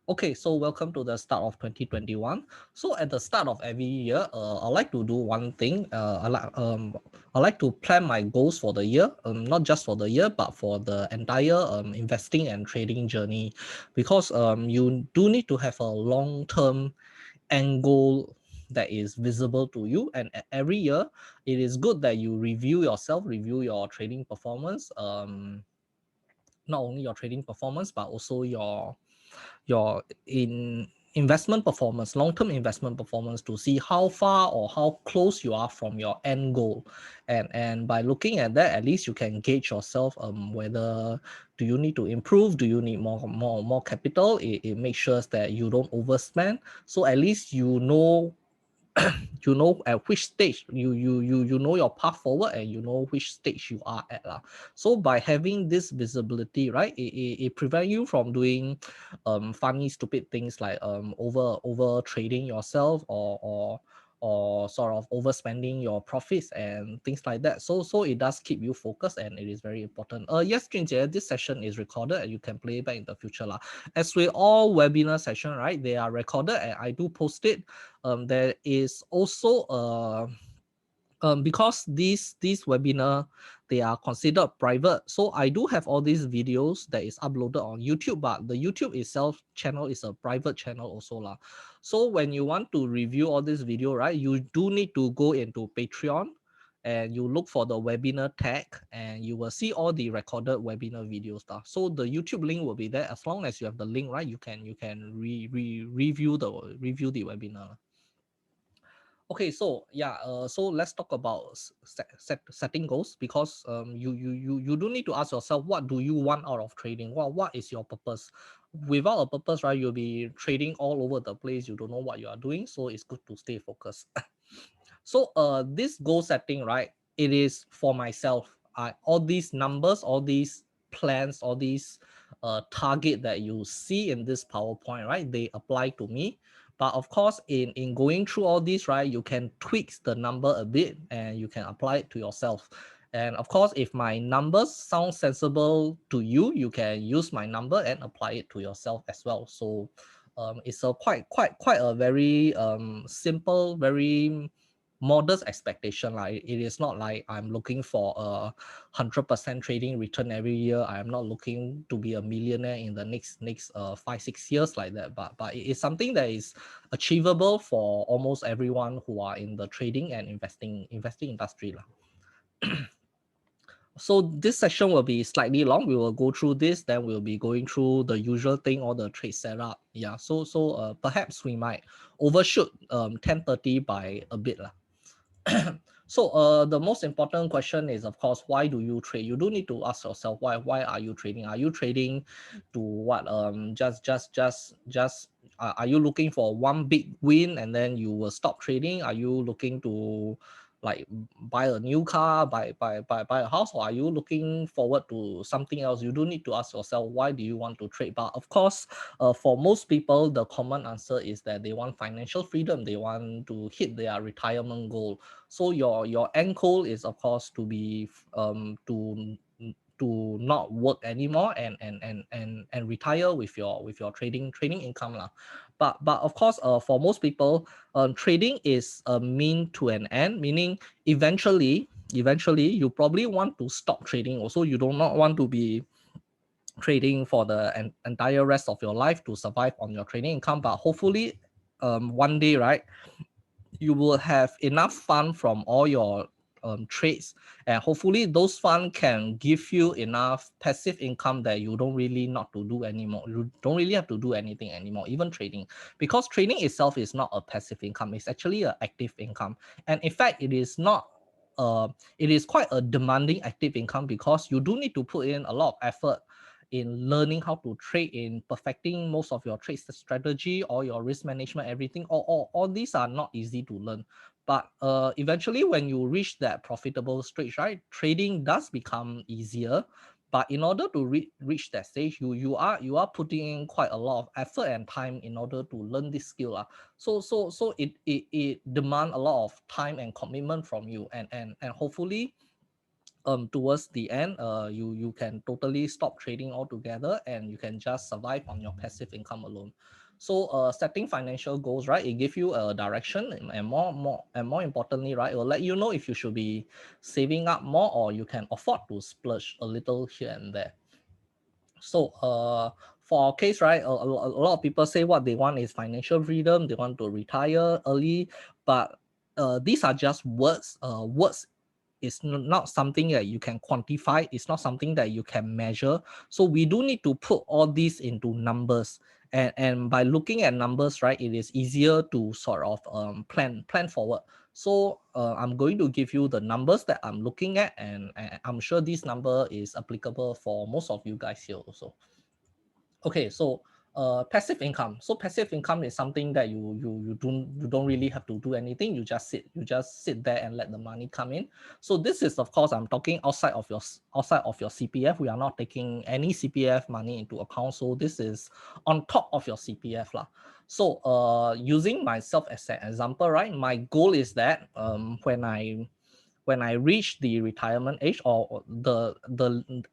Okay, so welcome to the start of 2021. So at the start of every year, I like to do one thing. I like to plan my goals for the year, not just for the year, but for the entire investing and trading journey, because you do need to have a long-term end goal that is visible to you. And every year, it is good that you review yourself, review your trading performance. Not only your trading performance, but also your in investment performance, long-term investment performance, to see how far or how close you are from your end goal. And by looking at that, at least you can gauge yourself, whether do you need to improve, do you need more capital. It makes sure that you don't overspend, so at least you know you know at which stage you know your path forward, and you know which stage you are at lah. So by having this visibility, right, it prevent you from doing funny stupid things like over trading yourself, or sort of overspending your profits and things like that. So it does keep you focused, and it is very important. Yes, Junjie, this session is recorded and you can play back in the future lah. As with all webinar session, right, they are recorded and I do post it. There is also because these webinar, they are considered private, so I do have all these videos that is uploaded on YouTube, but the YouTube itself channel is a private channel also lah. So when you want to review all this video, right, you do need to go into Patreon and you look for the webinar tag, and you will see all the recorded webinar videos stuff. So the YouTube link will be there. As long as you have the link, right, you can review the webinar. Okay, so yeah, so let's talk about setting goals, because you do need to ask yourself, what do you want out of trading? What is your purpose? Without a purpose, right, you'll be trading all over the place. You don't know what you are doing, so it's good to stay focused. So this goal setting, right, it is for myself. All these numbers, all these plans, all these target that you see in this PowerPoint, right, they apply to me. But of course, in going through all this, right, you can tweak the number a bit and you can apply it to yourself. And of course, if my numbers sound sensible to you, you can use my number and apply it to yourself as well. So it's a quite a very simple, very modest expectation. Like, it is not like I'm looking for a 100% trading return every year. I'm not looking to be a millionaire in the next 5-6 years like that, but it is something that is achievable for almost everyone who are in the trading and investing industry lah. So this session will be slightly long. We will go through this, then we'll be going through the usual thing, all the trade setup. Yeah, so perhaps we might overshoot 10:30 by a bit lah. So the most important question is, of course, why do you trade? You do need to ask yourself, why are you trading? Are you trading to what? Just are you looking for one big win and then you will stop trading? Are you looking to like buy a new car, buy a house, or are you looking forward to something else? You do need to ask yourself, why do you want to trade? But of course, for most people, the common answer is that they want financial freedom. They want to hit their retirement goal. So your end goal is, of course, to be to not work anymore, and retire with your trading income lah. But of course, for most people, trading is a mean to an end, meaning eventually you probably want to stop trading. Also, you do not want to be trading for the entire rest of your life to survive on your trading income. But hopefully, one day, right, you will have enough fund from all your trades, and hopefully those funds can give you enough passive income that you don't really not to do anymore. You don't really have to do anything anymore, even trading, because trading itself is not a passive income. It's actually an active income, and in fact, it is not. It is quite a demanding active income, because you do need to put in a lot of effort in learning how to trade, in perfecting most of your trade strategy or your risk management, everything. All these are not easy to learn. But eventually, when you reach that profitable stage, right, trading does become easier. But in order to reach that stage, you are putting in quite a lot of effort and time in order to learn this skill. So it demands a lot of time and commitment from you, and hopefully towards the end, you can totally stop trading altogether and you can just survive on your passive income alone. So setting financial goals, right, it gives you a direction, and more importantly, right, it will let you know if you should be saving up more or you can afford to splurge a little here and there. So for our case, right, a lot of people say what they want is financial freedom, they want to retire early, but these are just words. Words is not something that you can quantify, it's not something that you can measure. So we do need to put all these into numbers, and by looking at numbers, right, it is easier to sort of plan forward. So I'm going to give you the numbers that I'm looking at, and I'm sure this number is applicable for most of you guys here also. Okay, so passive income. So passive income is something that you don't really have to do anything. You just sit there and let the money come in. So this is, of course, I'm talking outside of your CPF. We are not taking any CPF money into account. So this is on top of your CPF lah. So using myself as an example, right? My goal is that when I reach the retirement age, or the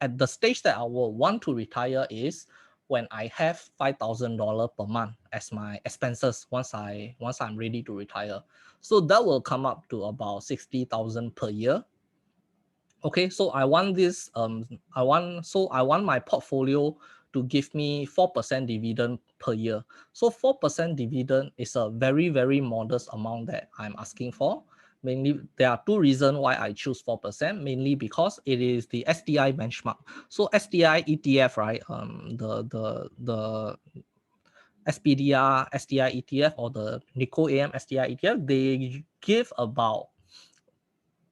at the stage that I will want to retire is when I have $5,000 per month as my expenses once I'm ready to retire. So that will come up to about 60,000 per year. Okay, so I want my portfolio to give me 4% dividend per year. So 4% dividend is a very, very modest amount that I'm asking for. Mainly, there are two reasons why I choose 4%. Mainly because it is the STI benchmark. So STI ETF, right? The SPDR STI ETF, or the Nikko AM STI ETF, they give about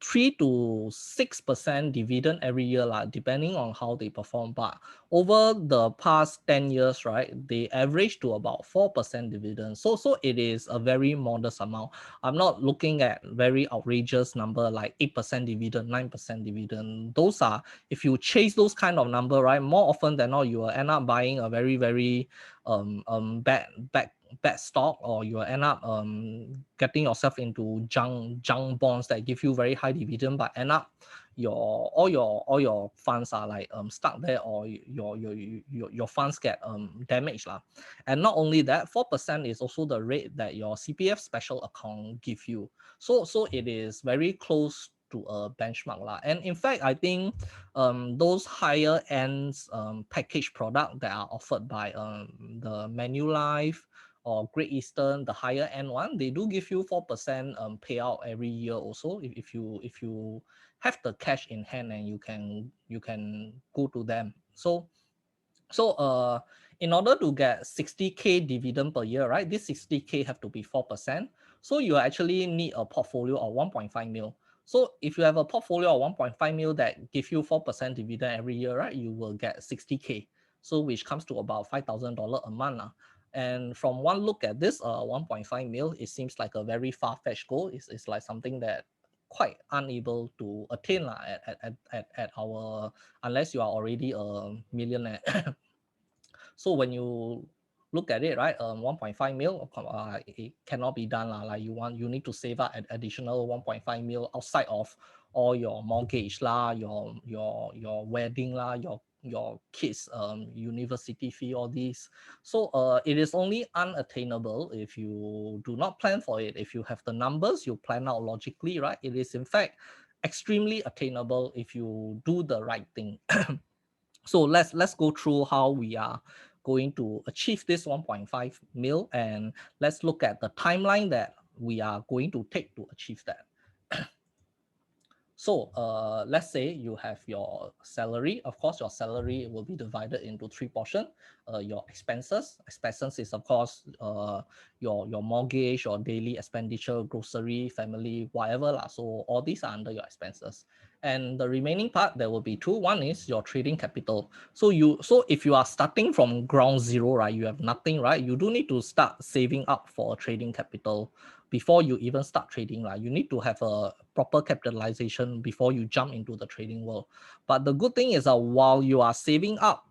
3 to 6% dividend every year, depending on how they perform. But over the past 10 years, right, they average to about 4% dividend. So it is a very modest amount. I'm not looking at very outrageous number like 8% dividend, 9% dividend. Those are, if you chase those kind of number, right, more often than not, you will end up buying a very, very bad stock, or you will end up getting yourself into junk bonds that give you very high dividend, but end up all your funds are like stuck there, or your funds get damaged lah. And not only that, 4% is also the rate that your CPF special account give you. So it is very close to a benchmark lah. And in fact, I think those higher ends package product that are offered by the Manulife or Great Eastern, the higher end one, they do give you 4% payout every year also, if you have the cash in hand and you can go to them. So in order to get 60K dividend per year, right, this 60K have to be 4%. So you actually need a portfolio of 1.5 mil. So if you have a portfolio of 1.5 mil that give you 4% dividend every year, right, you will get 60K. So which comes to about $5,000 a month. And from one look at this 1.5 mil, it seems like a very far-fetched goal. It's like something that quite unable to attain at our, unless you are already a millionaire. So when you look at it, right, 1.5 mil, it cannot be done lah. Like you need to save up an additional 1.5 mil outside of all your mortgage lah, your wedding lah, your kids university fee, all these. So it is only unattainable if you do not plan for it. If you have the numbers, you plan out logically, right, it is in fact extremely attainable if you do the right thing. So let's go through how we are going to achieve this 1.5 mil, and let's look at the timeline that we are going to take to achieve that. So let's say you have your salary. Of course, your salary will be divided into three portions. Your expenses. Expenses is, of course, your mortgage, your daily expenditure, grocery, family, whatever lah. So all these are under your expenses. And the remaining part, there will be two. One is your trading capital. So if you are starting from ground zero, right, you have nothing, right, you do need to start saving up for a trading capital before you even start trading, right? You need to have a proper capitalization before you jump into the trading world. But the good thing is that while you are saving up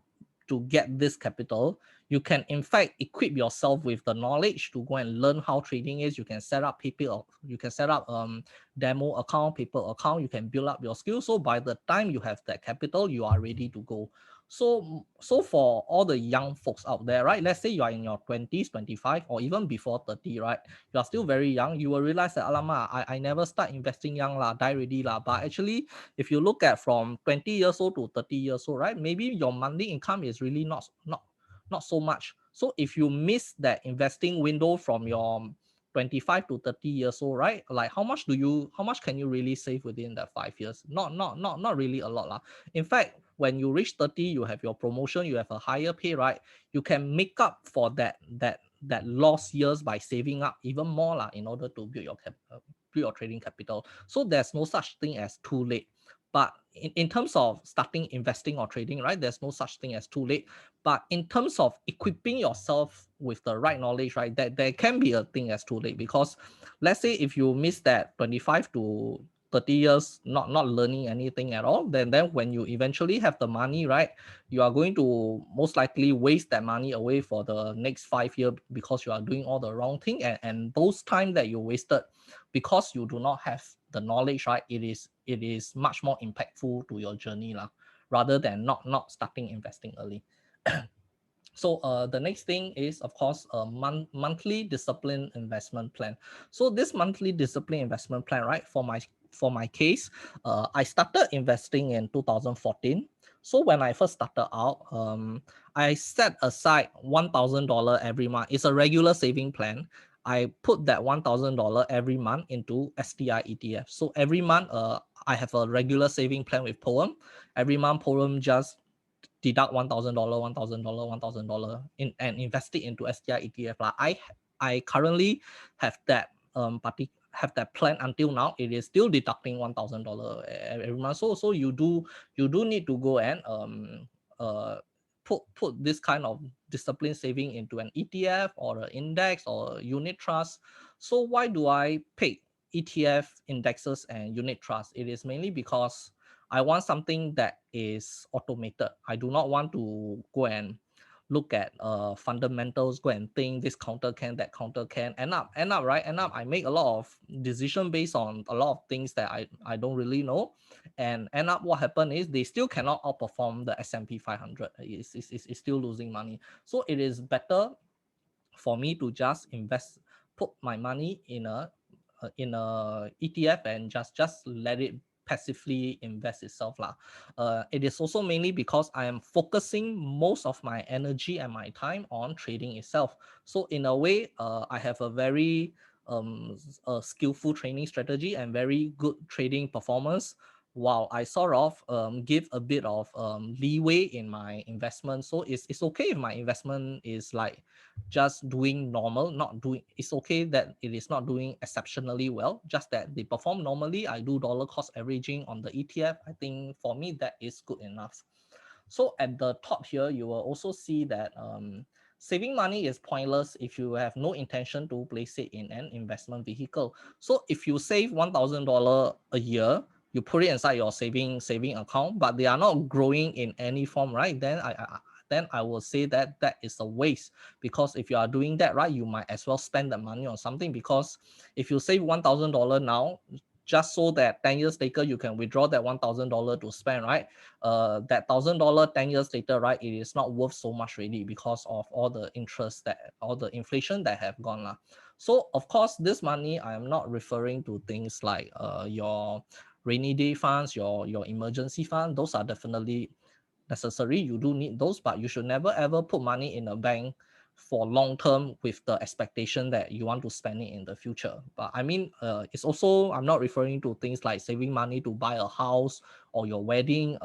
to get this capital, You can in fact equip yourself with the knowledge to go and learn how trading is. You can set up people, you can set up demo account, people account, you can build up your skills. So by the time you have that capital, you are ready to go. So for all the young folks out there, right? Let's say you are in your 20s, 25, or even before 30, right? You are still very young. You will realize that, Alama, I never start investing young lah, die ready lah. But actually, if you look at from 20 years old to 30 years old, right? Maybe your monthly income is really not so much. So if you miss that investing window from your 25 to 30 years old, right? Like how much can you really save within that 5 years? Not really a lot lah. In fact, when you reach 30, you have your promotion, you have a higher pay, right? You can make up for that lost years by saving up even more lah, in order to build your trading capital. So there's no such thing as too late. But in terms of starting investing or trading, right, there's no such thing as too late. But in terms of equipping yourself with the right knowledge, right, that there can be a thing as too late. Because let's say if you miss that 25 to 30 years not learning anything at all, then when you eventually have the money, right, you are going to most likely waste that money away for the next 5 years because you are doing all the wrong thing, and those time that you wasted because you do not have the knowledge, right, it is much more impactful to your journey lah, rather than not starting investing early. So the next thing is, of course, a monthly discipline investment plan. So this monthly discipline investment plan, right, for my case, I started investing in 2014. So when I first started out, I set aside $1,000 every month. It's a regular saving plan. I put that $1,000 every month into STI ETF. So every month, I have a regular saving plan with Poem. Every month, Poem just deduct $1,000, $1,000, $1,000 and invest it into STI ETF. I currently have that have that plan until now. It is still deducting $1,000 every month. So you do need to go and put this kind of discipline saving into an ETF or an index or a unit trust. So why do I pick ETF, indexes, and unit trust? It is mainly because I want something that is automated. I do not want to go and look at fundamentals, go and think this counter can, that counter can. End up, I make a lot of decision based on a lot of things that I don't really know. And end up what happened is they still cannot outperform the S&P 500. It's still losing money. So it is better for me to just put my money in a ETF and just let it passively invest itself lah. It is also mainly because I am focusing most of my energy and my time on trading itself. So in a way, I have a very skillful training strategy and very good trading performance, while I sort of give a bit of leeway in my investment. So it's okay if my investment is like just doing normal, not doing, it's okay that it is not doing exceptionally well, just that they perform normally. I do dollar cost averaging on the ETF. I think for me that is good enough. So at the top here, you will also see that saving money is pointless if you have no intention to place it in an investment vehicle. So if you save $1,000 a year, you put it inside your saving account, but they are not growing in any form, right? Then I will say that that is a waste, because if you are doing that, right, you might as well spend the money on something. Because if you save $1,000 now, just so that 10 years later you can withdraw that $1,000 to spend, right? That $1,000 10 years later, right, it is not worth so much really, because of all the interest, that all the inflation that have gone lah. So of course, this money, I am not referring to things like your rainy day funds, your emergency fund. Those are definitely necessary. You do need those, but you should never ever put money in a bank for long term with the expectation that you want to spend it in the future. But I mean, it's also, I'm not referring to things like saving money to buy a house or your wedding.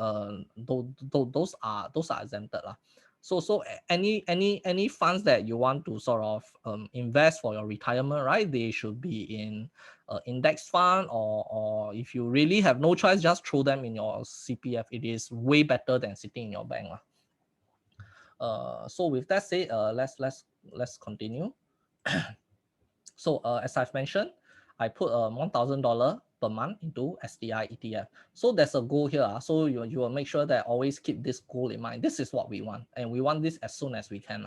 Those are exempted lah. So any funds that you want to sort of invest for your retirement, right, they should be in index fund, or if you really have no choice, just throw them in your CPF. It is way better than sitting in your bank lah. So with that said, let's continue. So as I've mentioned, I put $1,000 per month into STI ETF. So there's a goal here. So you will make sure that always keep this goal in mind. This is what we want, and we want this as soon as we can.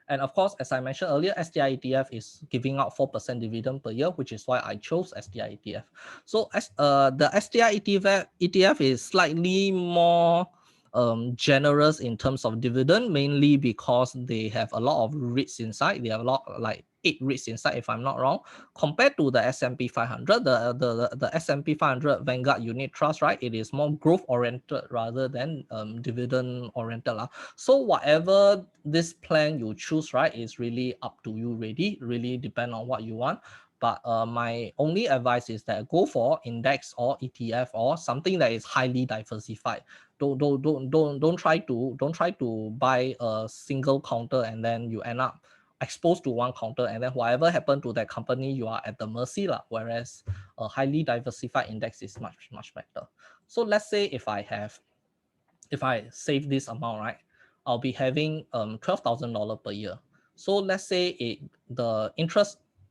And of course, as I mentioned earlier, STI ETF is giving out 4% dividend per year, which is why I chose STI ETF. So as the STI ETF is slightly more generous in terms of dividend, mainly because they have a lot of REITs inside. They have a lot, like 8 REITs inside, if I'm not wrong, compared to the S&P 500. The S&P 500 Vanguard Unit Trust, right? It is more growth oriented rather than dividend oriented. So whatever this plan you choose, right, is really up to you. Really depend on what you want. But my only advice is that go for index or ETF or something that is highly diversified. Don't try to buy a single counter and then you end up exposed to one counter, and then whatever happened to that company, you are at the mercy lah. Whereas a highly diversified index is much better. So let's say if I save this amount, right, I'll be having $12,000 per year. So let's say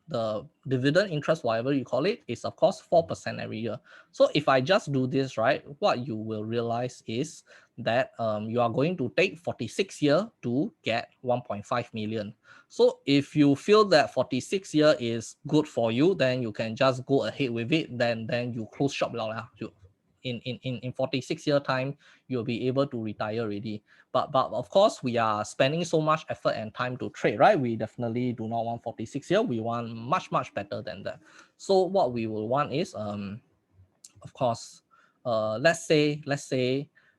the dividend interest, whatever you call it, is of course 4% every year. So if I just do this, right, what you will realize is that you are going to take 46 years to get 1.5 million. So if you feel that 46 years is good for you, then you can just go ahead with it. Then you close shop lah. In 46 year time, you'll be able to retire already. But of course, we are spending so much effort and time to trade, right? We definitely do not want 46 year. We want much better than that. So what we will want is of course, let's say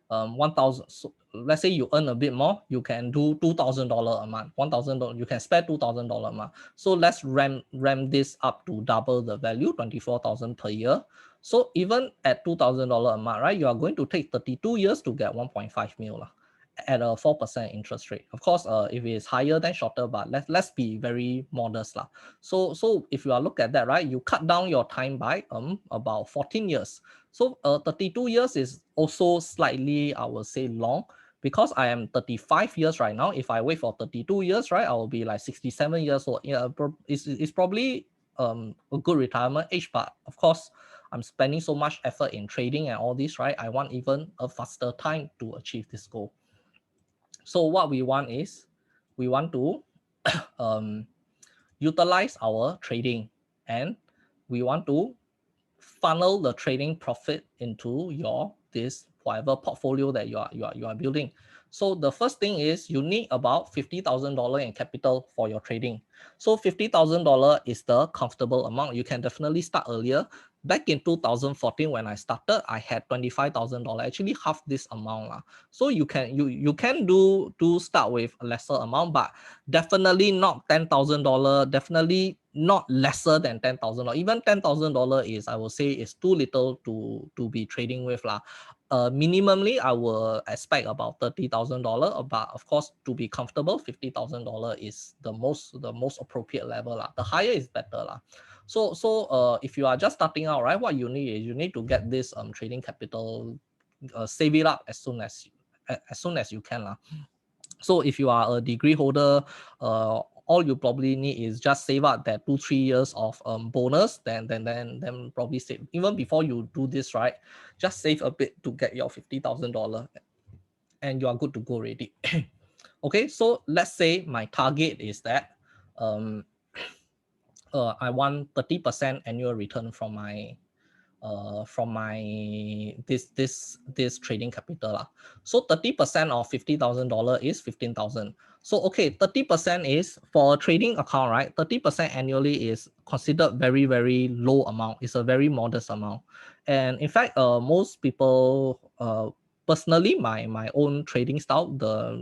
1,000. So let's say you earn a bit more, you can do $2,000 a month. $1,000, you can spare $2,000 a month. So let's ram this up to double the value, 24,000 per year. So even at $2,000 a month, right, you are going to take 32 years to get 1.5 mil at a 4% interest rate. Of course, if it is higher than shorter, but let's be very modest lah. So if you are look at that, right, you cut down your time by about 14 years. So 32 years is also slightly, I would say, long, because I am 35 years right now. If I wait for 32 years, right, I will be like 67 years old. Yeah, it's probably a good retirement age, but of course, I'm spending so much effort in trading and all this, right? I want even a faster time to achieve this goal. So what we want is we want to utilize our trading, and we want to funnel the trading profit into this whatever portfolio that you are building. So the first thing is you need about $50,000 in capital for your trading. So $50,000 is the comfortable amount. You can definitely start earlier. Back in 2014 when I started, I had $25,000, actually half this amount. So you can start with a lesser amount, but definitely not $10,000, definitely not lesser than $10,000. Even $10,000 is, I would say, is too little to be trading with lah. Minimally, I will expect about $30,000, but of course, to be comfortable, $50,000 is the most appropriate level lah. The higher is better lah. So if you are just starting out, right, what you need is you need to get this trading capital, save it up as soon as you can lah. So if you are a degree holder, all you probably need is just save up that 2-3 years of bonus, then probably save. Even before you do this, right, just save a bit to get your $50,000 and you are good to go already. Okay, so let's say my target is that I want 30% annual return from my this trading capital. So 30% of $50,000 is 15,000. So okay, 30% is for a trading account, right? 30% annually is considered very, very low amount. It's a very modest amount. And in fact, most people, personally, my own trading style, the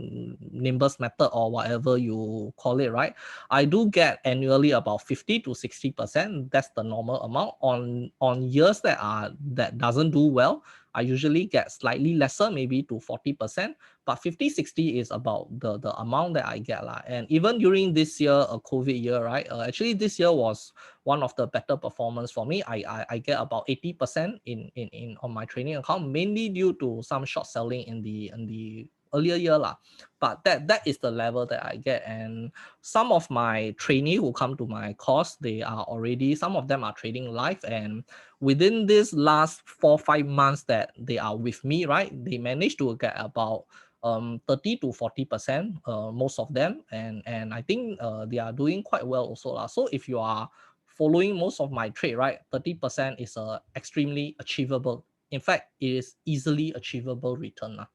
Nimbus method or whatever you call it, right? I do get annually about 50 to 60%. That's the normal amount. On years that doesn't do well, I usually get slightly lesser, maybe to 40%, but 50-60 is about the amount that I get lah. And even during this year, a COVID year, right? Actually, this year was one of the better performance for me. I get about 80% in on my trading account, mainly due to some short selling in the earlier year lah. But that is the level that I get. And some of my trainee who come to my course, some of them are trading live, and within this last 4-5 months that they are with me, right, they managed to get about 30 to 40%, most of them, and I think they are doing quite well also lah. So if you are following most of my trade, right, 30% is extremely achievable. In fact, it is easily achievable return lah.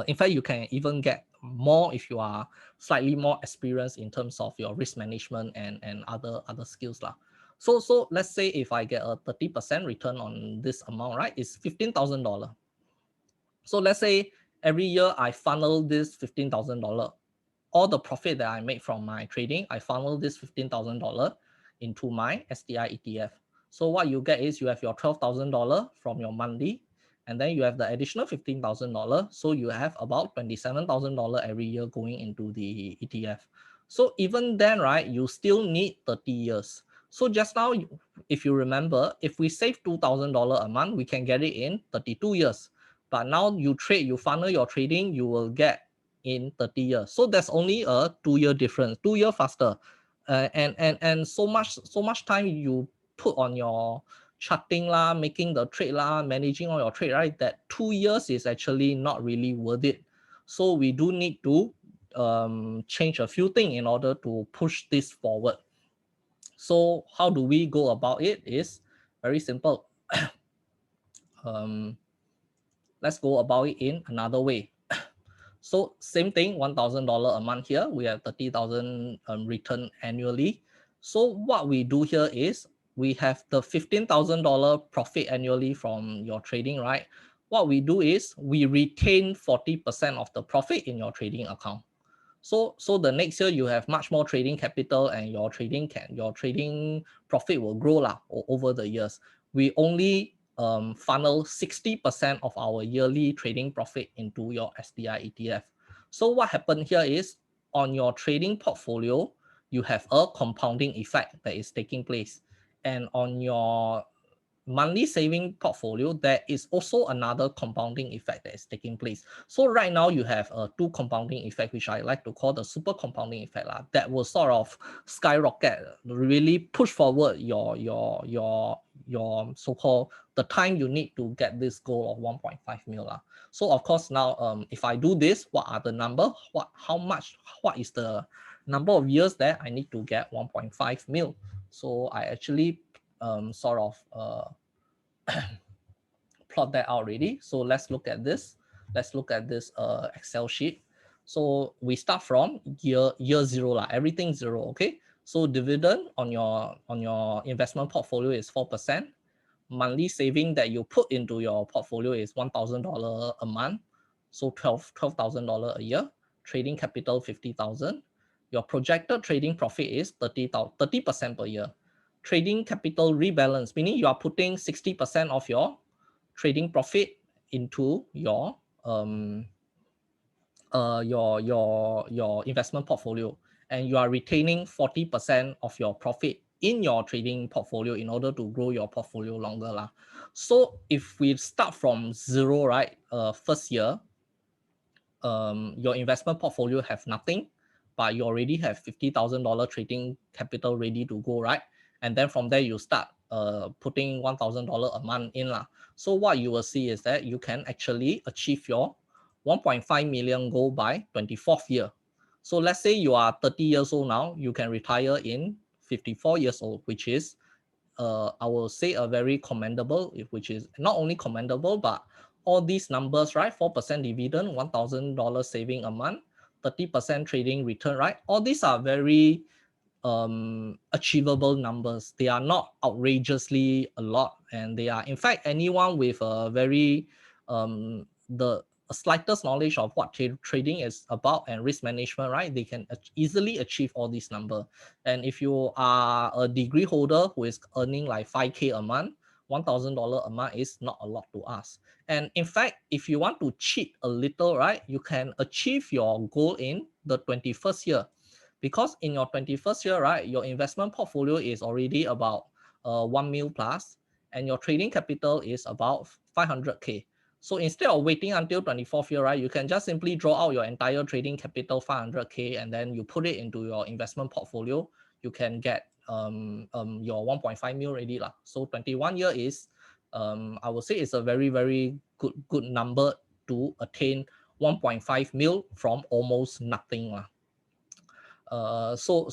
In fact, you can even get more if you are slightly more experienced in terms of your risk management and other skills lah. So let's say if I get a 30% return on this amount, right, it's $15,000. So let's say every year I funnel this $15,000, all the profit that I make from my trading, I funnel this $15,000 into my STI ETF. So what you get is you have your $12,000 from your monthly, and then you have the additional $15,000. So you have about $27,000 every year going into the ETF. So even then, right, you still need 30 years. So just now, if you remember, if we save $2,000 a month, we can get it in 32 years. But now you trade, you funnel your trading, you will get in 30 years. So there's only a 2-year difference, 2 year faster. And so much time you put on your charting lah, making the trade lah, managing all your trade, right? That 2 years is actually not really worth it. So we do need to change a few things in order to push this forward. So how do we go about it? Is very simple. Let's go about it in another way. So same thing, $1,000 a month here. We have 30,000 return annually. So what we do here is we have the $15,000 profit annually from your trading, right? What we do is we retain 40% of the profit in your trading account. So the next year you have much more trading capital, and your trading profit will grow lah over the years. We only funnel 60% of our yearly trading profit into your STI ETF. So what happened here is on your trading portfolio, you have a compounding effect that is taking place. And on your monthly saving portfolio, there is also another compounding effect that is taking place. So right now you have a two compounding effect, which I like to call the super compounding effect lah, that will sort of skyrocket, really push forward your so-called the time you need to get this goal of 1.5 mil lah. So of course now, if I do this, what are the number? What is the number of years that I need to get 1.5 mil? So I actually sort of plot that out already. So let's look at this. Let's look at this Excel sheet. So we start from year zero lah. Everything zero, okay? So dividend on your investment portfolio is 4%. Monthly saving that you put into your portfolio is $1,000 a month. So $12,000 a year. Trading capital 50,000. Your projected trading profit is 30% per year. Trading capital rebalance, meaning you are putting 60% of your trading profit into your investment portfolio, and you are retaining 40% of your profit in your trading portfolio in order to grow your portfolio longer lah. So if we start from zero, right, first year, your investment portfolio have nothing, but you already have $50,000 trading capital ready to go, right? And then from there you start putting $1,000 a month in lah. So what you will see is that you can actually achieve your 1.5 million goal by 24th year. So let's say you are 30 years old now, you can retire in 54 years old, which is I will say a very commendable, which is not only commendable, but all these numbers, right? 4% dividend, $1,000 saving a month, 30% trading return, right? All these are very achievable numbers. They are not outrageously a lot, and they are, in fact, anyone with a very the slightest knowledge of what trading is about and risk management, right, they can easily achieve all these numbers. And if you are a degree holder who is earning like 5K a month, $1,000 a month is not a lot to ask. And in fact, if you want to cheat a little, right, you can achieve your goal in the 21st year. Because in your 21st year, right, your investment portfolio is already about 1 mil plus, and your trading capital is about 500K. So instead of waiting until 24th year, right, you can just simply draw out your entire trading capital 500K, and then you put it into your investment portfolio. You can get your 1.5 mil already lah. So 21 year is, I would say, it's a very, very good number to attain 1.5 mil from almost nothing. So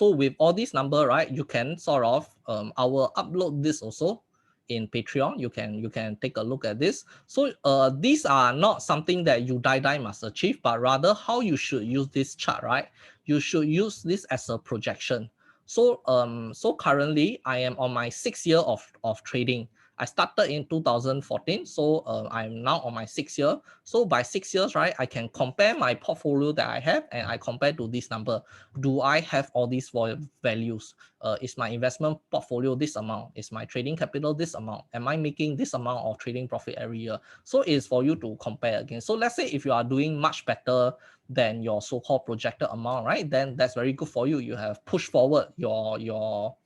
with all these number, right, you can sort of I will upload this also in Patreon. You can take a look at this. So these are not something that you die must achieve, but rather how you should use this chart, right? You should use this as a projection. So currently I am on my 6 year of trading. I started in 2014, so I'm now on my 6 year. So by 6 years, right, I can compare my portfolio that I have and I compare to this number. Do I have all these values? Is my investment portfolio this amount? Is my trading capital this amount? Am I making this amount of trading profit every year? So it's for you to compare again. So let's say if you are doing much better than your so-called projected amount, right, then that's very good for you. You have pushed forward your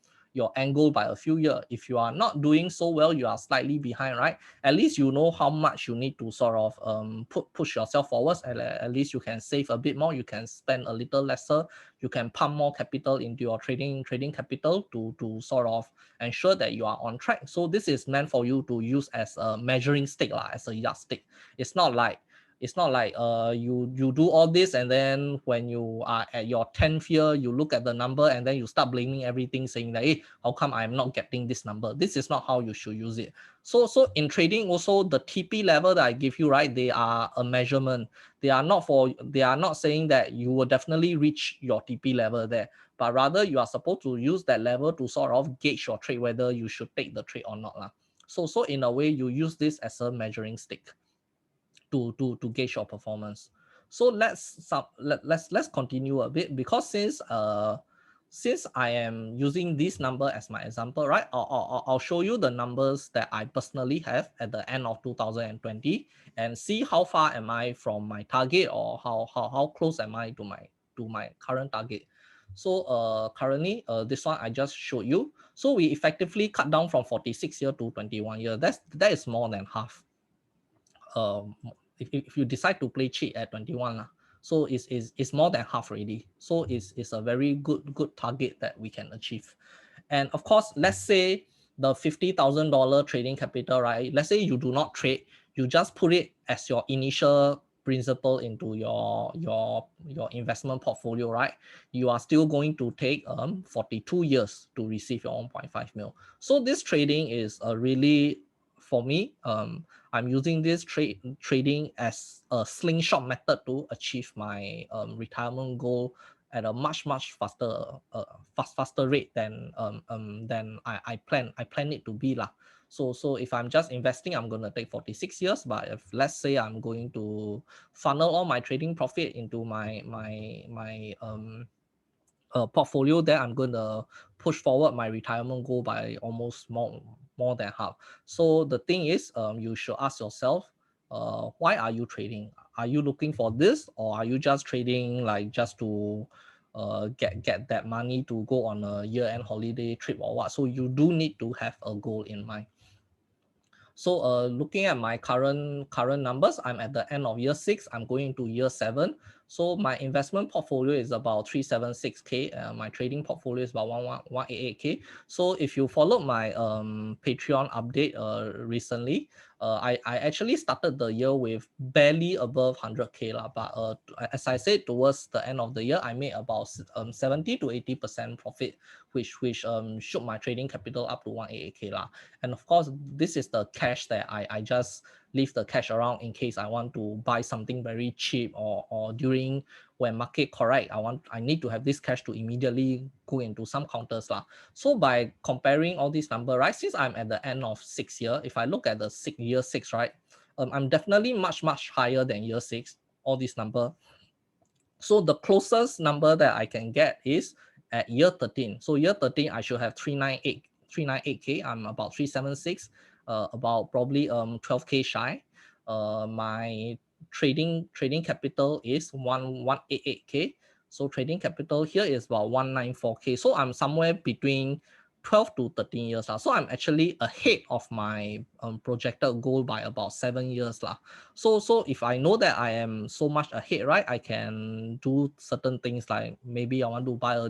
end goal by a few years. If you are not doing so well, you are slightly behind, right? At least you know how much you need to sort of push yourself forward. At least you can save a bit more. You can spend a little lesser. You can pump more capital into your trading capital to sort of ensure that you are on track. So this is meant for you to use as a measuring stick, as a yardstick. It's not like you do all this and then when you are at your 10th year, you look at the number and then you start blaming everything, saying that, hey, how come I'm not getting this number? This is not how you should use it. So in trading also, the TP level that I give you, right, they are a measurement. They are not saying that you will definitely reach your TP level there, but rather you are supposed to use that level to sort of gauge your trade, whether you should take the trade or not. So in a way, you use this as a measuring stick to gauge your performance. So let's continue a bit, because since I am using this number as my example, right? I'll show you the numbers that I personally have at the end of 2020 and see how far am I from my target, or how close am I to my current target. So currently this one I just showed you. So we effectively cut down from 46 year to 21 year. That is more than half. um, if you decide to play cheat at 21, so it's more than half already. So it's a very good target that we can achieve. And of course, let's say the $50,000 trading capital, right? Let's say you do not trade, you just put it as your initial principal into your investment portfolio, right? You are still going to take 42 years to receive your 1.5 mil. So this trading is a really, for me, I'm using this trading as a slingshot method to achieve my retirement goal at a much faster faster rate than I plan it to be lah. So if I'm just investing, I'm gonna take 46 years. But if let's say I'm going to funnel all my trading profit into my portfolio, then I'm going to push forward my retirement goal by almost more than half. So the thing is, you should ask yourself, why are you trading? Are you looking for this, or are you just trading like just to get that money to go on a year-end holiday trip or what? So you do need to have a goal in mind. So looking at my current numbers, I'm at the end of year 6. I'm going into year 7. So my investment portfolio is about 376K. My trading portfolio is about 188K. So if you followed my Patreon update recently, I actually started the year with barely above 100K lah. But as I said, towards the end of the year, I made about 70 to 80% profit, which shook my trading capital up to 188K lah. And of course, this is the cash that I just leave the cash around in case I want to buy something very cheap, or during when market correct, I need to have this cash to immediately go into some counters lah. So by comparing all these numbers, right, since I'm at the end of 6 year, if I look at the year 6, right, I'm definitely much higher than year 6, all these number. So the closest number that I can get is at year 13. So year 13, I should have 398K. I'm about 376, about probably 12K shy. My trading capital is 188K. So trading capital here is about 194K. So I'm somewhere between 12 to 13 years. So I'm actually ahead of my projected goal by about 7 years. So if I know that I am so much ahead, right, I can do certain things like maybe I want to buy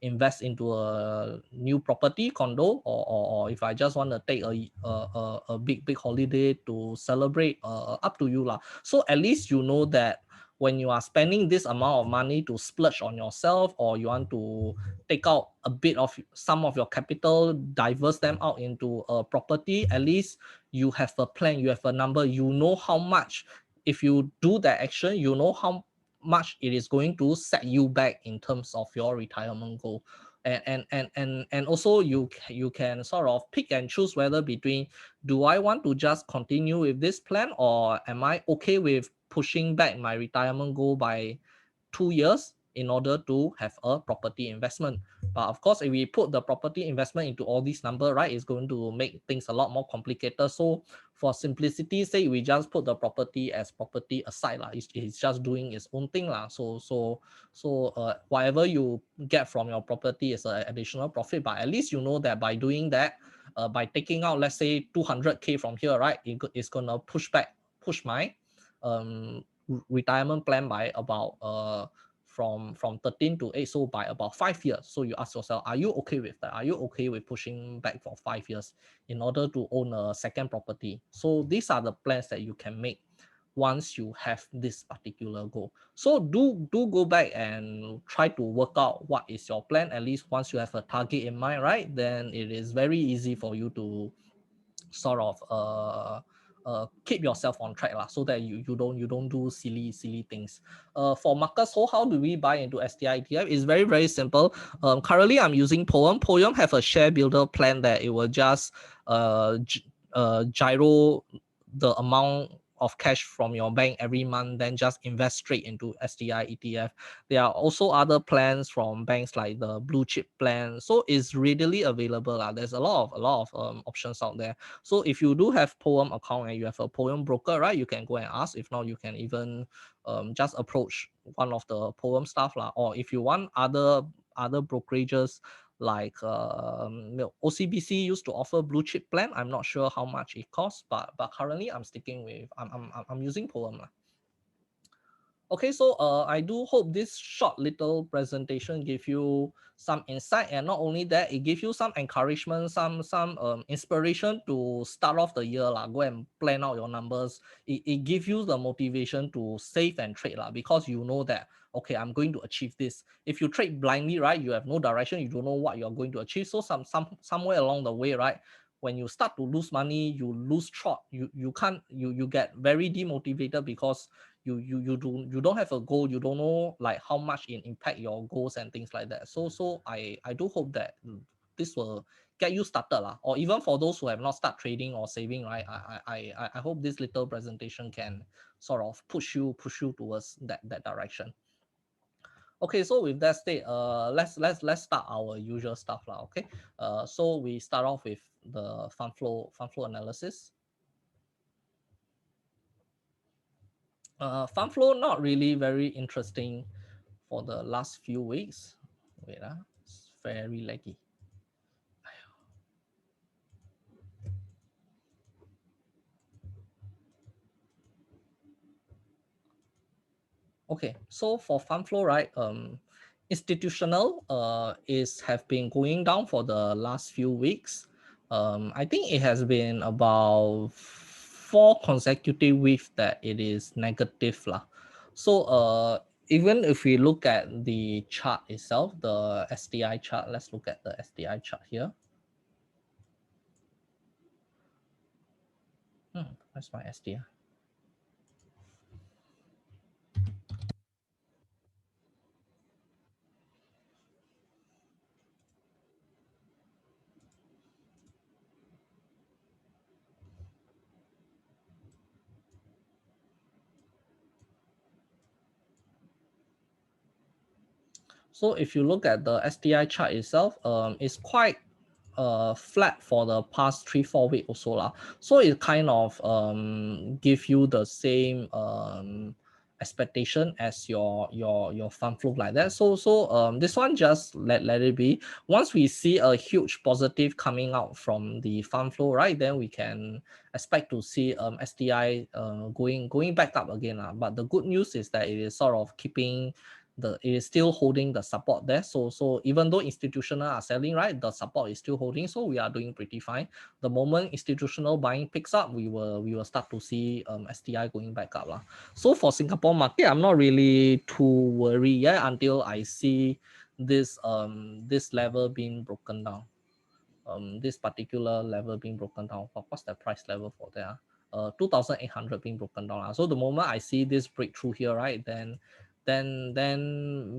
invest into a new property, condo, or if I just want to take a big holiday to celebrate, up to you. So at least you know that when you are spending this amount of money to splurge on yourself, or you want to take out a bit of some of your capital, diverse them out into a property, at least you have a plan, you have a number, you know how much, if you do that action, you know how much it is going to set you back in terms of your retirement goal. And also you can sort of pick and choose whether between, do I want to just continue with this plan, or am I okay with pushing back my retirement goal by 2 years in order to have a property investment. But of course, if we put the property investment into all these numbers, right, it's going to make things a lot more complicated. So for simplicity's sake, we just put the property as property aside. It's just doing its own thing. So whatever you get from your property is an additional profit. But at least you know that by doing that, by taking out, let's say 200K from here, right, it's going to push my retirement plan by about from 13 to 8, so by about 5 years. So you ask yourself, are you okay with that? Are you okay with pushing back for 5 years in order to own a second property? So these are the plans that you can make once you have this particular goal. So do go back and try to work out what is your plan. At least once you have a target in mind, right, then it is very easy for you to sort of keep yourself on track so that you don't do silly things. For Marcus, so how do we buy into STI ETF? It's very simple. Currently I'm using Poem have a share builder plan that it will just gyro the amount of cash from your bank every month, then just invest straight into STI ETF. There are also other plans from banks like the blue chip plan, so it's readily available. There's a lot of options out there. So if you do have Poem account and you have a Poem broker, right, you can go and ask. If not, you can even just approach one of the Poem staff, or if you want other brokerages like OCBC used to offer blue chip plan. I'm not sure how much it costs, but currently I'm sticking with I'm using Poem. Okay, so I do hope this short little presentation give you some insight, and not only that, it gives you some encouragement, some inspiration to start off the year. Go and plan out your numbers. It gives you the motivation to save and trade because you know that, okay, I'm going to achieve this. If you trade blindly, right, you have no direction, you don't know what you're going to achieve. So somewhere along the way, right, when you start to lose money, you lose track, you can't, you get very demotivated because you don't have a goal, you don't know like how much it impact your goals and things like that. So I do hope that this will get you started or even for those who have not started trading or saving, right, I hope this little presentation can sort of push you towards that direction. Okay, so with that state, let's start our usual stuff okay. So we start off with the fund flow analysis. Fund flow not really very interesting for the last few weeks. Wait, it's very laggy. Okay, so for fund flow, right, institutional have been going down for the last few weeks. I think it has been about 4 consecutive weeks that it is negative So even if we look at the chart itself, the STI chart, let's look at the STI chart here. Where's my STI? So if you look at the STI chart itself, it's quite flat for the past 3-4 weeks also So it kind of give you the same expectation as your fund flow like that. So this one just let it be. Once we see a huge positive coming out from the fund flow, right, then we can expect to see STI going back up again. But the good news is that it is sort of keeping it is still holding the support there. So even though institutional are selling, right, the support is still holding. So we are doing pretty fine. The moment institutional buying picks up, we will start to see STI going back up lah. So for Singapore market, I'm not really too worried yet until I see this this level being broken down. This particular level being broken down. What's the price level for that? 2,800 being broken down. So the moment I see this breakthrough here, right, then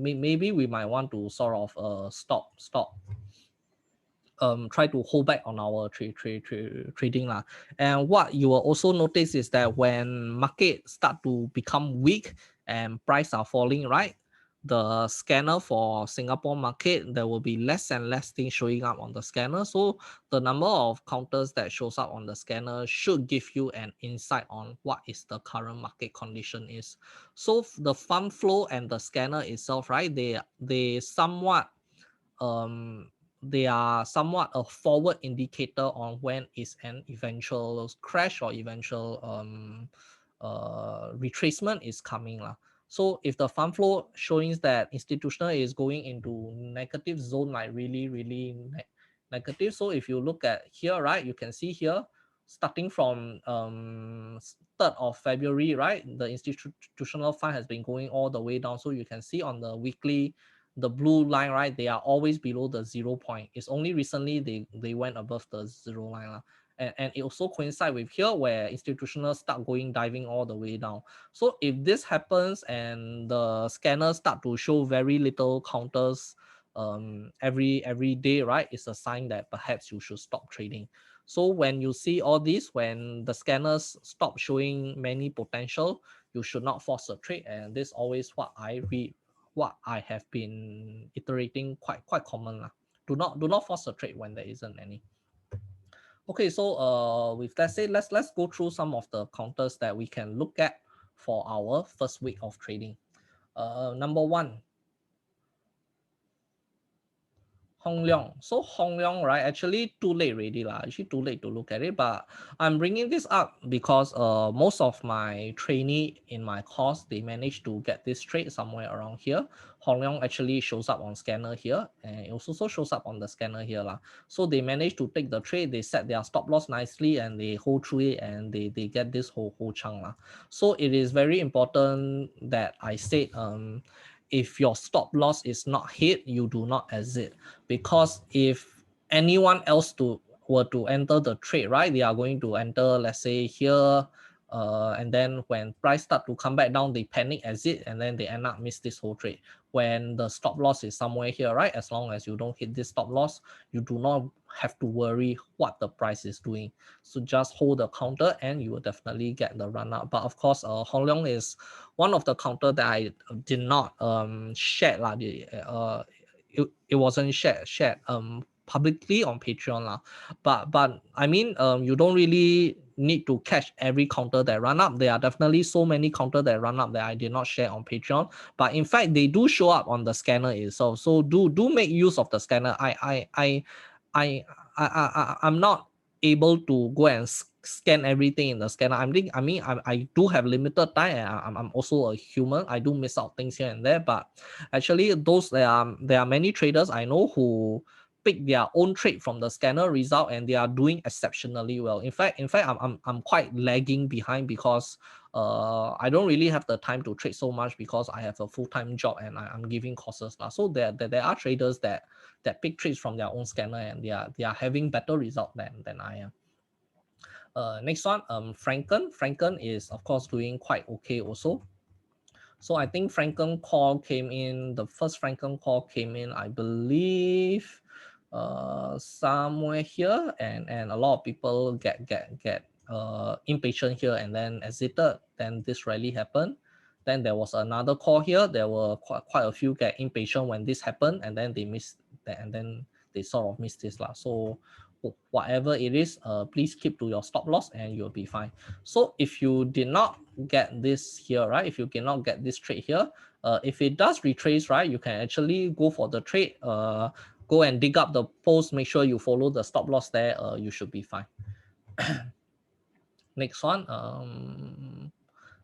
maybe we might want to sort of stop try to hold back on our trading lah. And what you will also notice is that when market start to become weak and price are falling, right, the scanner for Singapore market, there will be less and less things showing up on the scanner. So the number of counters that shows up on the scanner should give you an insight on what is the current market condition is. So the fund flow and the scanner itself, right, they somewhat they are somewhat a forward indicator on when is an eventual crash or eventual retracement is coming lah. So if the fund flow showing that institutional is going into negative zone, like really negative. So if you look at here, right, you can see here starting from 3rd of February, right, the institutional fund has been going all the way down. So you can see on the weekly, the blue line, right, they are always below the 0 point. It's only recently they went above the 0 line. And it also coincides with here where institutional start going diving all the way down. So if this happens and the scanners start to show very little counters every day, right, it's a sign that perhaps you should stop trading. So when you see all this, when the scanners stop showing many potential, you should not force a trade. And this is always what I have been iterating quite common lah. Do not force a trade when there isn't any. Okay, so with that said, let's go through some of the counters that we can look at for our first week of trading. Number one, Hong Leong. So Hong Leong, right, actually too late already lah. Actually too late to look at it, but I'm bringing this up because most of my trainee in my course, they managed to get this trade somewhere around here. Hong Leong actually shows up on scanner here, and it also shows up on the scanner here lah. So they managed to take the trade, they set their stop loss nicely, and they hold through it, and they get this whole chunk lah. So it is very important that I said if your stop loss is not hit, you do not exit, because if anyone else were to enter the trade, right, they are going to enter, let's say here, and then when price start to come back down, they panic exit, and then they end up miss this whole trade. When the stop loss is somewhere here, right, as long as you don't hit this stop loss, you do not have to worry what the price is doing. So just hold the counter and you will definitely get the run up. But of course, Hong Leong is one of the counter that I did not share lah. It wasn't shared publicly on Patreon lah. But I mean, you don't really need to catch every counter that run up. There are definitely so many counter that run up that I did not share on Patreon. But in fact, they do show up on the scanner itself. So do make use of the scanner. I'm not able to go and scan everything in the scanner. I do have limited time, and I'm also a human. I do miss out things here and there, but actually there are many traders I know who pick their own trade from the scanner result, and they are doing exceptionally well. In fact, I'm quite lagging behind because I don't really have the time to trade so much because I have a full-time job and I'm giving courses now. So there are traders that pick trades from their own scanner, and they are having better result than I am. Next one, Franken is of course doing quite okay also. So I think Franken call came in, the first Franken call came in, I believe, somewhere here, and a lot of people get impatient here and then exited. Then this rally happened. Then there was another call here. There were quite a few get impatient when this happened, and then they missed, and then they sort of missed this lah. So whatever it is, please keep to your stop loss and you'll be fine. So if you did not get this here, right, if you cannot get this trade here, if it does retrace, right, you can actually go for the trade, go and dig up the post, make sure you follow the stop loss there, you should be fine. Next one,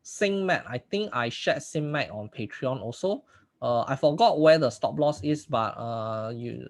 SingMac. I think I shared SingMac on Patreon also. I forgot where the stop loss is, but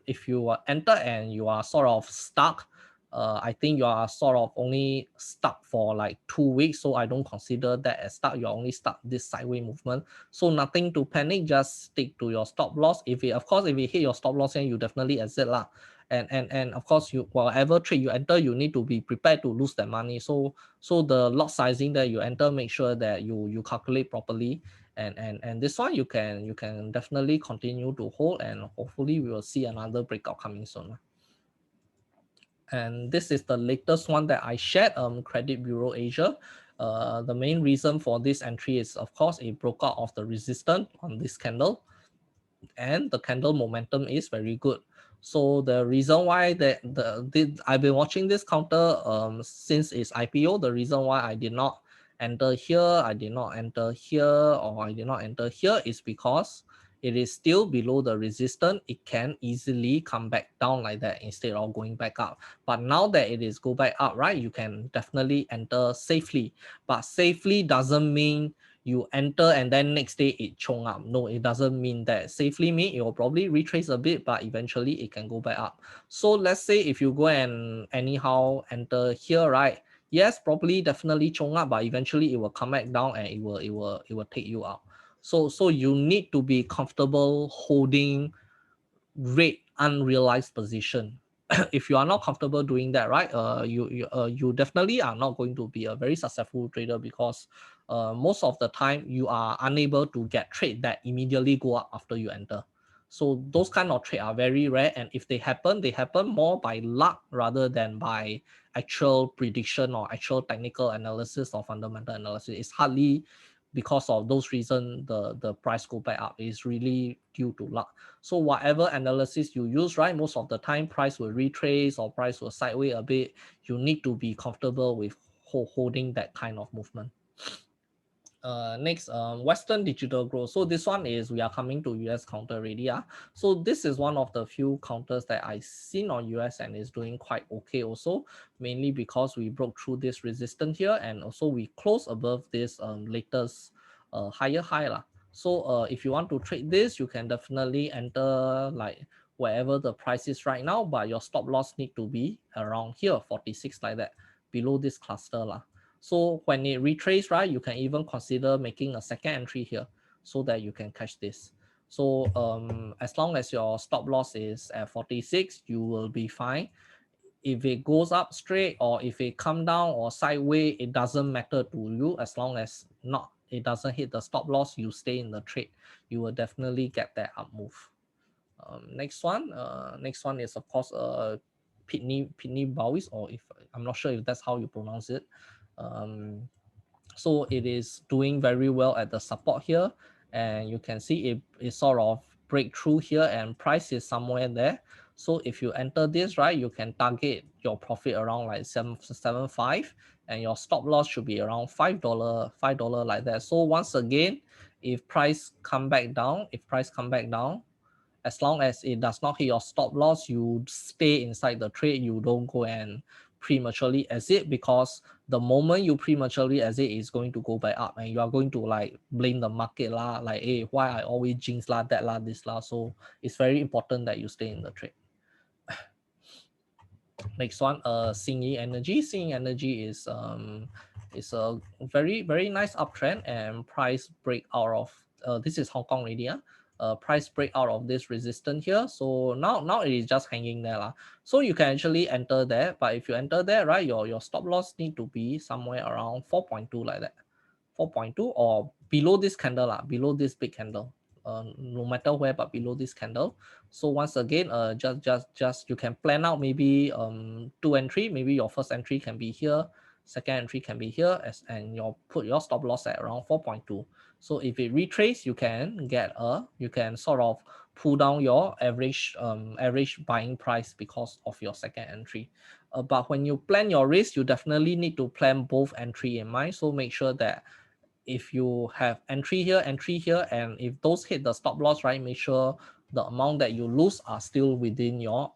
if you enter and you are sort of stuck, I think you are sort of only stuck for like 2 weeks, so I don't consider that as stuck. You're only stuck this sideways movement, so nothing to panic. Just stick to your stop loss. If it, of course, if it hit your stop loss, then you definitely exit lah. And of course, you whatever trade you enter, you need to be prepared to lose that money. So the lot sizing that you enter, make sure that you calculate properly, and this one you can definitely continue to hold, and hopefully we will see another breakout coming soon. And this is the latest one that I shared, Credit Bureau Asia. The main reason for this entry is, of course, it broke out of the resistance on this candle, and the candle momentum is very good. So the reason why I've been watching this counter since its IPO. The reason why I did not enter here, I did not enter here, or I did not enter here is because it is still below the resistance. It can easily come back down like that instead of going back up. But now that it is go back up, right, you can definitely enter safely. But safely doesn't mean you enter and then next day it chung up. No, it doesn't mean that. Safely mean it will probably retrace a bit, but eventually it can go back up. So let's say if you go and anyhow enter here, right? Yes, probably definitely chung up, but eventually it will come back down and it will take you out. So you need to be comfortable holding rate unrealized position. If you are not comfortable doing that, right, you definitely are not going to be a very successful trader, because most of the time you are unable to get trade that immediately go up after you enter. So those kind of trade are very rare, and if they happen more by luck rather than by actual prediction or actual technical analysis or fundamental analysis. It's hardly because of those reasons the price go back up. It's really due to luck. So whatever analysis you use, right, most of the time price will retrace or price will sideways a bit. You need to be comfortable with holding that kind of movement. Next, Western Digital Growth. So this one is, we are coming to US counter already. So this is one of the few counters that I seen on US and is doing quite okay also, mainly because we broke through this resistance here, and also we close above this latest higher high lah. So if you want to trade this, you can definitely enter like wherever the price is right now, but your stop loss need to be around here, 46 like that, below this cluster lah. So when it retrace, right, you can even consider making a second entry here so that you can catch this. So as long as your stop loss is at 46, you will be fine. If it goes up straight or if it come down or sideways, it doesn't matter to you, as long as it doesn't hit the stop loss, you stay in the trade. You will definitely get that up move. Next one is of course Pitney Bowes, or if I'm not sure if that's how you pronounce it. So it is doing very well at the support here, and you can see it sort of breakthrough here, and price is somewhere there. So if you enter this, right, you can target your profit around like 7.75, and your stop loss should be around $5 like that. So once again, if price come back down, as long as it does not hit your stop loss, you stay inside the trade. You don't go and prematurely exit, because the moment you prematurely exit, is going to go back up, and you are going to like blame the market lah, like, hey, why I always jinx lah, that lah, this lah. So it's very important that you stay in the trade. Next one, Xingyi Energy. Xingyi Energy is a very, very nice uptrend, and price break out of this is Hong Kong already. Price break out of this resistance here. So now it is just hanging there lah. So you can actually enter there, but if you enter there, right, your stop loss need to be somewhere around 4.2 like that, 4.2 or below this candle lah, below this big candle. No matter where, but below this candle. So once again, just you can plan out maybe 2 entry. Maybe your first entry can be here, second entry can be here, and put your stop loss at around 4.2. So if it retrace, you can sort of pull down your average buying price because of your second entry. But when you plan your risk, you definitely need to plan both entry in mind. So make sure that if you have entry here, and if those hit the stop loss, right, make sure the amount that you lose are still within your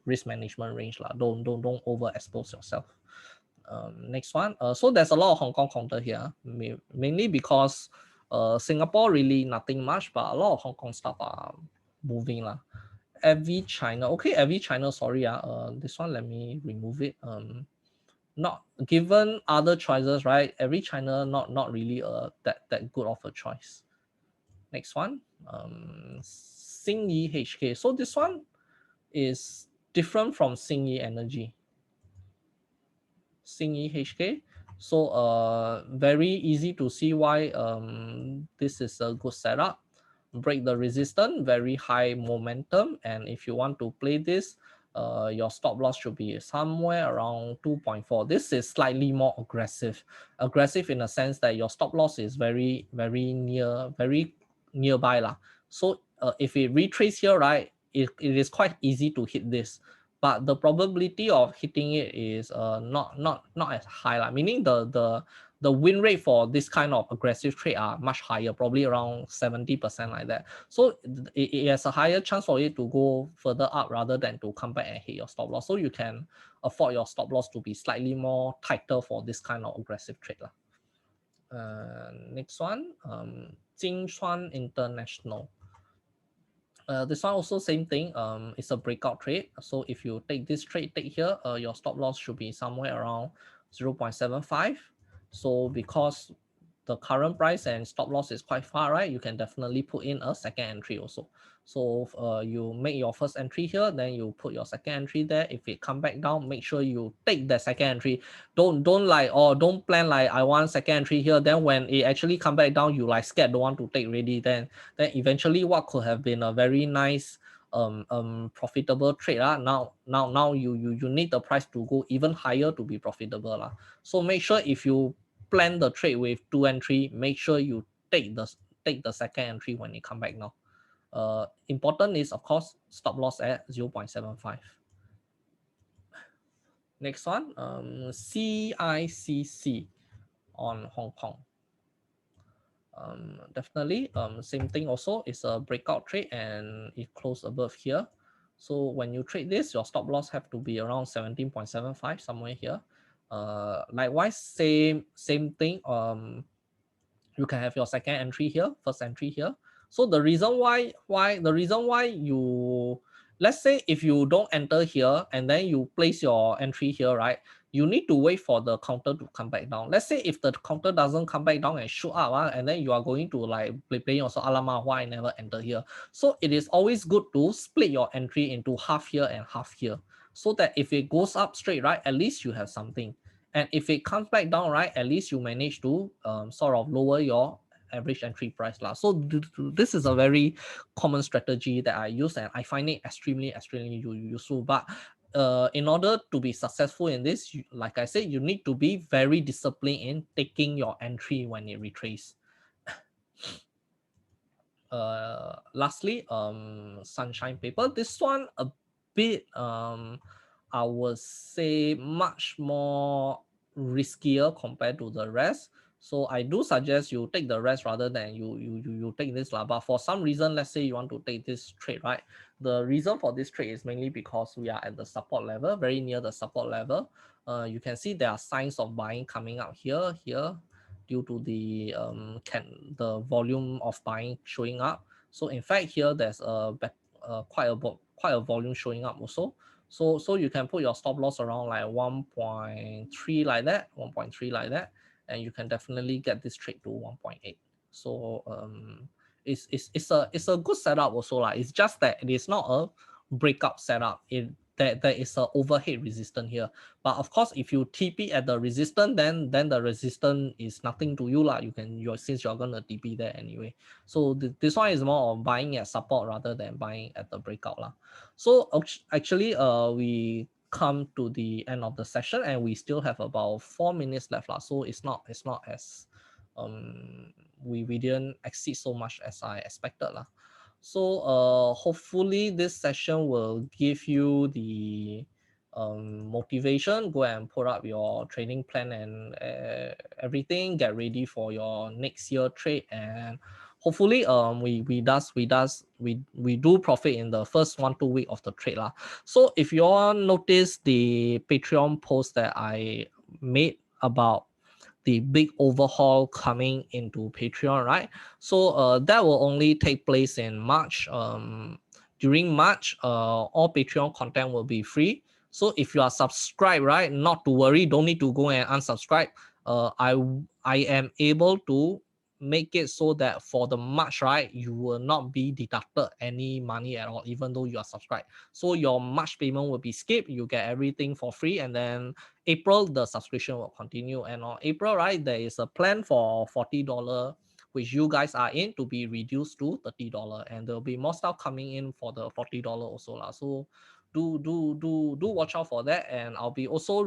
risk management range lah. Don't overexpose yourself. Next one. So there's a lot of Hong Kong counter here, mainly because Singapore really nothing much, but a lot of Hong Kong stuff are moving lah. Every China, okay, every China, sorry, this one let me remove it. Not given other choices, right? Every China not really that good of a choice. Next one, Xingyi HK. So this one is different from Xingyi Energy. Xingyi HK. So very easy to see why this is a good setup. Break the resistance, very high momentum, and if you want to play this, your stop loss should be somewhere around 2.4. This is slightly more aggressive in a sense that your stop loss is very nearby lah. So if it retrace here, right, it is quite easy to hit this, but the probability of hitting it is not as high lah. Meaning the win rate for this kind of aggressive trade are much higher, probably around 70% like that. So it has a higher chance for it to go further up rather than to come back and hit your stop loss. So you can afford your stop loss to be slightly more tighter for this kind of aggressive trade lah. Next one, Jingchuan International. This one also same thing. It's a breakout trade. So if you take this trade, take here, your stop loss should be somewhere around 0.75. So because the current price and stop loss is quite far, right, you can definitely put in a second entry also. So you make your first entry here, then you put your second entry there. If it come back down, make sure you take the second entry. Don't like, or don't plan like I want second entry here, then when it actually come back down, you like scared, don't want to take ready, then eventually what could have been a very nice profitable trade now you need the price to go even higher to be profitable lah. So make sure if you plan the trade with 2 entry, make sure you take the second entry when it come back now. Important is of course stop loss at 0.75. Next one, CICC on Hong Kong. Definitely same thing also, is a breakout trade and it closed above here. So when you trade this, your stop loss have to be around 17.75, somewhere here. Likewise, same thing. You can have your second entry here, first entry here. So the reason why you, let's say if you don't enter here and then you place your entry here, right, you need to wait for the counter to come back down. Let's say if the counter doesn't come back down and shoot up, and then you are going to like playing also, alamak, why I never enter here. So it is always good to split your entry into half here and half here, so that if it goes up straight, right, at least you have something. And if it comes back down, right, at least you manage to sort of lower your average entry price lah. So this is a very common strategy that I use, and I find it extremely useful. But in order to be successful in this, like I said, you need to be very disciplined in taking your entry when it retraces. Lastly, sunshine paper. This one a bit I would say much more riskier compared to the rest. So I do suggest you take the rest rather than you take this lah. But for some reason, let's say you want to take this trade, right? The reason for this trade is mainly because we are at the support level, very near the support level. You can see there are signs of buying coming out here, due to the the volume of buying showing up. So in fact here there's quite a volume showing up also. So you can put your stop loss around like 1.3 like that, 1.3 like that, and you can definitely get this trade to 1.8. So it's a good setup also like. It's just that it is not a breakout setup. There is a overhead resistance here. But of course, if you TP at the resistance, then the resistance is nothing to you lah. Since you're gonna TP there anyway. So this one is more of buying at support rather than buying at the breakout lah. So actually, we come to the end of the session and we still have about 4 minutes left lah. So it's not as we didn't exceed so much as I expected lah. So hopefully this session will give you the motivation, go and put up your training plan and everything, get ready for your next year trade, and hopefully we do profit in the first 1-2 week of the trade lah. So if you all notice the Patreon post that I made about the big overhaul coming into Patreon, right? So that will only take place in March. During March, all Patreon content will be free. So if you are subscribed, right, not to worry, don't need to go and unsubscribe. I am able to make it so that for the March, right, you will not be deducted any money at all, even though you are subscribed. So your March payment will be skipped. You get everything for free, and then April the subscription will continue. And on April, right, there is a plan for $40, which you guys are in, to be reduced to $30, and there'll be more stuff coming in for the $40 also lah. So do watch out for that. And I'll be also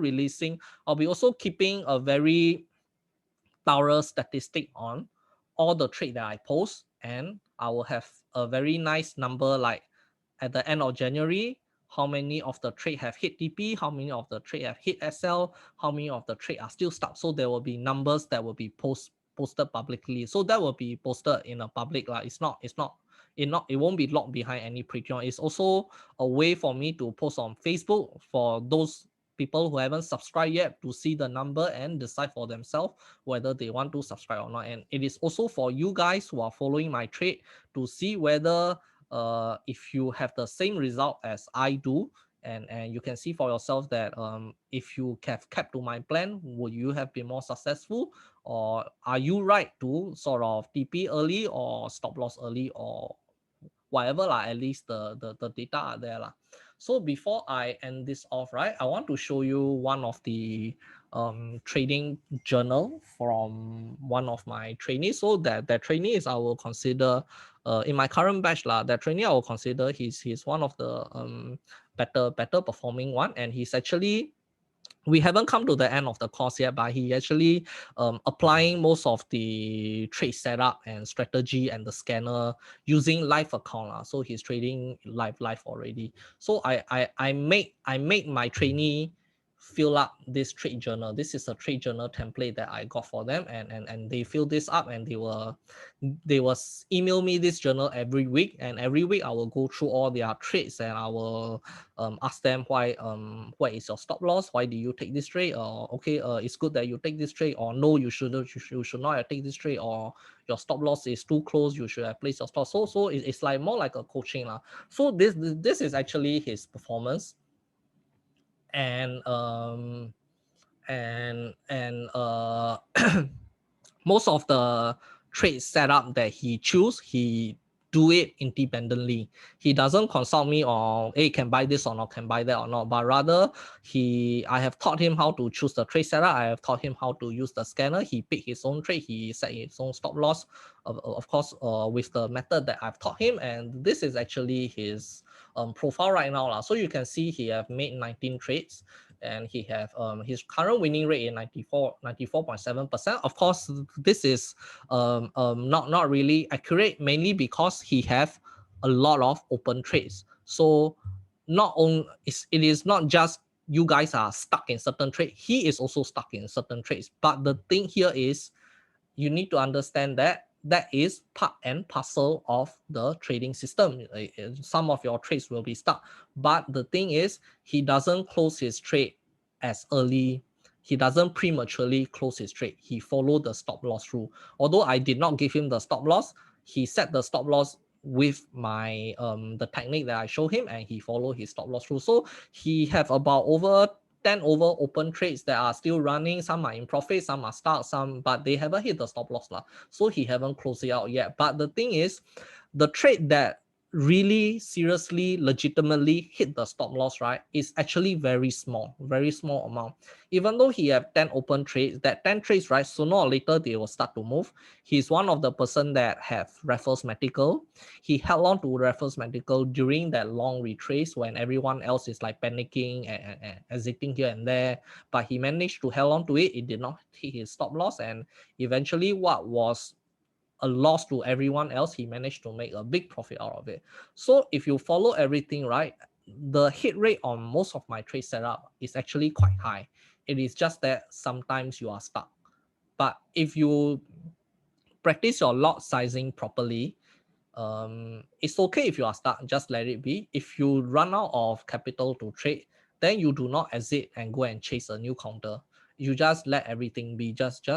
keeping a very thorough statistic on all the trade that I post, and I will have a very nice number, like at the end of January, how many of the trade have hit TP, how many of the trade have hit SL, how many of the trade are still stuck. So there will be numbers that will be posted publicly. So that will be posted in a public, like it won't be locked behind any Patreon. It's also a way for me to post on Facebook for those people who haven't subscribed yet to see the number and decide for themselves whether they want to subscribe or not. And it is also for you guys who are following my trade to see whether if you have the same result as I do, and you can see for yourself that if you have kept to my plan, would you have been more successful, or are you right to sort of TP early or stop loss early, or whatever lah, at least the data are there lah. So before I end this off, right, I want to show you one of the trading journal from one of my trainees. So that trainee is, I will consider in my current batch lah, that trainee I will consider he's one of the better performing one, and he's actually, we haven't come to the end of the course yet, but he actually applying most of the trade setup and strategy and the scanner using live account. So he's trading live already. So I make my trainee fill up this trade journal. This is a trade journal template that I got for them, and they fill this up, and they will email me this journal every week, and every week I will go through all their trades, and I will ask them why what is your stop loss, why do you take this trade, or okay, it's good that you take this trade, or no, you should not have take this trade, or your stop loss is too close, you should have placed your stop. So it's like more like a coaching lah. So this is actually his performance, and most of the trade setup that he choose, he do it independently. He doesn't consult me on, hey, can buy this or not, can buy that or not, but rather I have taught him how to choose the trade setup. I have taught him how to use the scanner. He picked his own trade. He set his own stop loss, of course, with the method that I've taught him. And this is actually his profile right now. So you can see he have made 19 trades, and he have his current winning rate is 94.7%. Of course, this is not really accurate, mainly because he have a lot of open trades. So not only it is not just you guys are stuck in certain trade, he is also stuck in certain trades. But the thing here is, you need to understand that is part and parcel of the trading system. Some of your trades will be stuck, but the thing is, he doesn't close his trade as early. He doesn't prematurely close his trade. He followed the stop loss rule. Although I did not give him the stop loss, he set the stop loss with my the technique that I show him, and he followed his stop loss rule. So he have about over 10 over open trades that are still running. Some are in profit, some are stuck, but they haven't hit the stop loss lah. So he haven't closed it out yet. But the thing is, the trade that really seriously legitimately hit the stop loss, right, is actually very small amount. Even though he have 10 open trades, that 10 trades, right, sooner or later they will start to move. He's one of the person that have Raffles Medical. He held on to Raffles Medical during that long retrace when everyone else is like panicking and exiting here and there, but he managed to hold on to it. It did not hit his stop loss, and eventually what was a loss to everyone else, he managed to make a big profit out of it. So if you follow everything right, the hit rate on most of my trade setup is actually quite high. It is just that sometimes you are stuck. But if you practice your lot sizing properly, it's okay if you are stuck, just let it be. If you run out of capital to trade, then you do not exit and go and chase a new counter. You just let everything be, just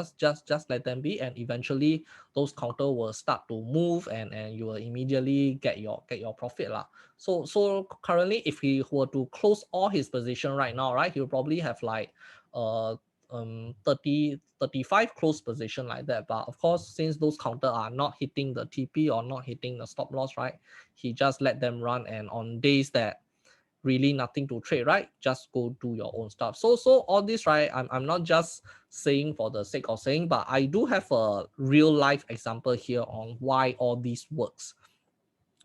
let them be, and eventually those counter will start to move, and you will immediately get your profit lah. So currently, if he were to close all his position right now, right, he'll probably have like uh 30-35 close position like that. But of course, since those counter are not hitting the TP or not hitting the stop loss, right, he just let them run, and on days that really nothing to trade, right, just go do your own stuff. So all this, right, I'm not just saying for the sake of saying, but I do have a real life example here on why all this works.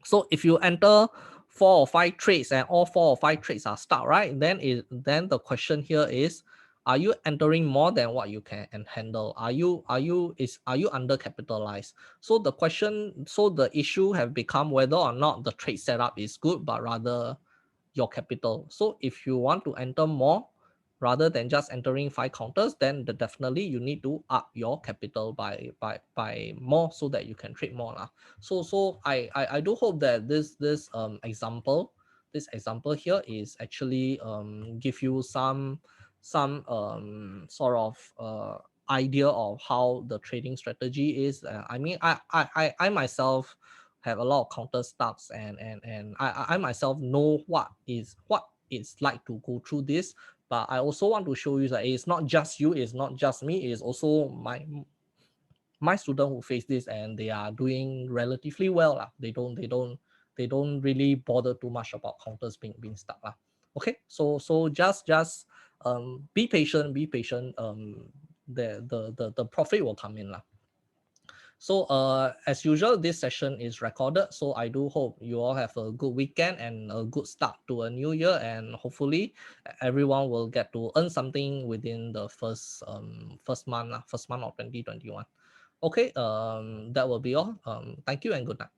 So if you enter 4 or 5 trades and all 4 or 5 trades are stuck, right? Then the question here is, are you entering more than what you can and handle? Are you undercapitalized? So the issue have become whether or not the trade setup is good, but rather your capital. So if you want to enter more rather than just entering 5 counters, then definitely you need to up your capital by more so that you can trade more lah. So I do hope that this example here is actually give you some sort of idea of how the trading strategy is. I mean, I myself have a lot of counter stocks, and I myself know what it's like to go through this. But I also want to show you that it's not just you, it's not just me, it's also my student who face this, and they are doing relatively well lah. They don't really bother too much about counters being stuck lah. Okay, so just be patient. The profit will come in lah. So as usual, this session is recorded. So I do hope you all have a good weekend and a good start to a new year. And hopefully everyone will get to earn something within the first month of 2021. Okay, that will be all. Thank you and good night.